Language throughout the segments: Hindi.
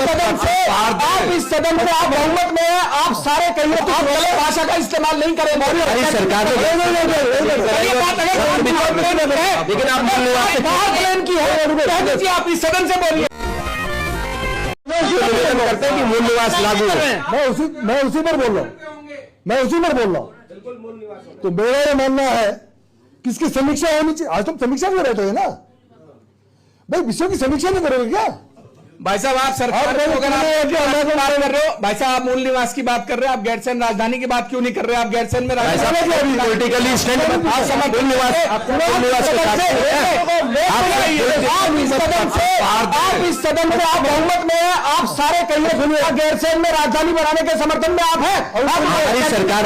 सदन से आप इस सदन में आप बहुमत में हैं, आप सारे कहिए तो आप गलत भाषा का इस्तेमाल नहीं करें। सरकार लेकिन आप प्लेन की है, आप इस सदन से बोलिए करते हैं कि मूल निवास लागू है। मैं उसी पर बोल रहा हूं। तो मेरा ये मानना है कि इसकी समीक्षा होनी चाहिए। आज तुम समीक्षा में रहते हैं ना भाई, विषयों की समीक्षा नहीं करोगे क्या? भाई साहब आप सरकार बात कर रहे हो, भाई साहब आप मूल निवास की बात कर रहे हो, आप गैरसैंण राजधानी की बात क्यों नहीं कर रहे? आप गैरसैंण में पॉलिटिकली स्टैंड आप इस सदन में आप बहुमत में हैं, आप सारे कहिए सुनिए गैरसैंण में राजधानी बनाने के समर्थन में आप हैं। सरकार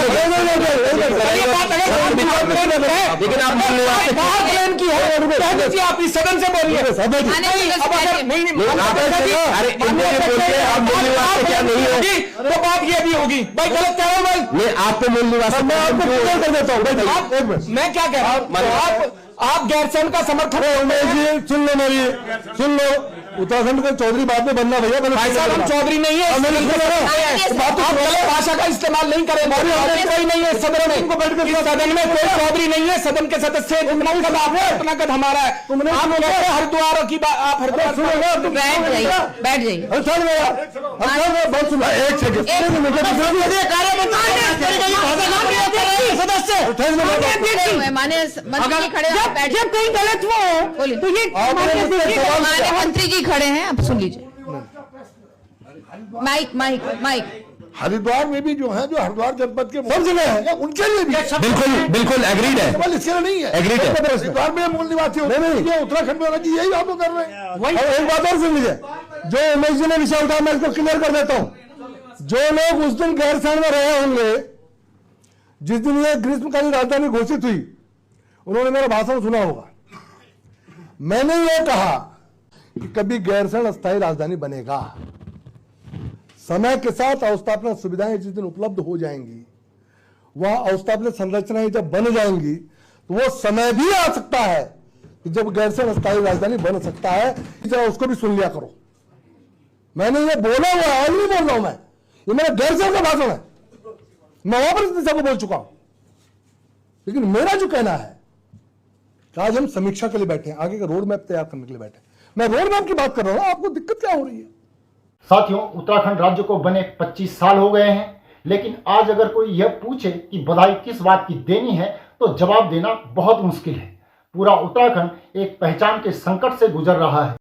लेकिन आप प्लेन की है, आप इस सदन से बोलिए। अरे आप मूल निवास क्या नहीं होगी तो बात ये भी होगी भाई, गलत कह रहे हो भाई। मैं आपको मूल निवास मैं आपको क्लियर कर देता हूँ। मैं क्या कह रहा हूँ, आप गैरसैंण का समर्थन उमेश जी सुन लो, उत्तराखंड के चौधरी बाद में बनना भैया। भाई साहब हम चौधरी नहीं है, आप गलत भाषा का इस्तेमाल नहीं करें। कोई नहीं है सदन में, सदन में कोई चौधरी नहीं है, सदन के सदस्य अपना कद हमारा है। आप हरिद्वार की बात, आप हरिद्वार बैठ जाइए। एक सेकंड माननीय मंत्री खड़े हैं, जब कहीं गलत हो तो ये माननीय मंत्री जी खड़े हैं, आप सुन लीजिए। माइक हरिद्वार में भी जो है, जो हरिद्वार जनपद के सब जगह है, उनके लिए भी बिल्कुल एग्रीड है, सवाल इसके लिए नहीं है। एग्रीड है। हरिद्वार में मूल निवासी नहीं, उत्तराखंड में होना चाहिए, यही आप लोग कर रहे हैं। एक बात और सुन लीजिए, जो उमेश जी ने विषय उठाया मैं इसको क्लियर कर देता हूँ। जो लोग उस दिन गैरसैंण में रहे होंगे जिस दिन ये ग्रीष्मकालीन राजधानी घोषित हुई, उन्होंने मेरा भाषण सुना होगा। मैंने ये कहा कि कभी गैरसैंण अस्थायी राजधानी बनेगा, समय के साथ अवस्थापना सुविधाएं जिस दिन उपलब्ध हो जाएंगी, वह अवस्थापना संरचनाएं जब बन जाएंगी, तो वो समय भी आ सकता है कि जब गैरसैंण अस्थायी राजधानी बन सकता है। जरा उसको भी सुन लिया करो। मैंने ये बोला हुआ है, आज नहीं बोल रहा हूं मैं, ये मेरा गैरसैंण का भाषण है, मैं वहां पर इस दिशा को बोल चुका हूं। लेकिन मेरा जो कहना है कि आज हम समीक्षा के लिए बैठे हैं, आगे का रोड मैप तैयार करने के लिए बैठे हैं। मैं रोड मैप की बात कर रहा हूं, आपको दिक्कत क्या हो रही है? साथियों, उत्तराखंड राज्य को बने 25 साल हो गए हैं, लेकिन आज अगर कोई यह पूछे कि बधाई किस बात की देनी है तो जवाब देना बहुत मुश्किल है। पूरा उत्तराखंड एक पहचान के संकट से गुजर रहा है।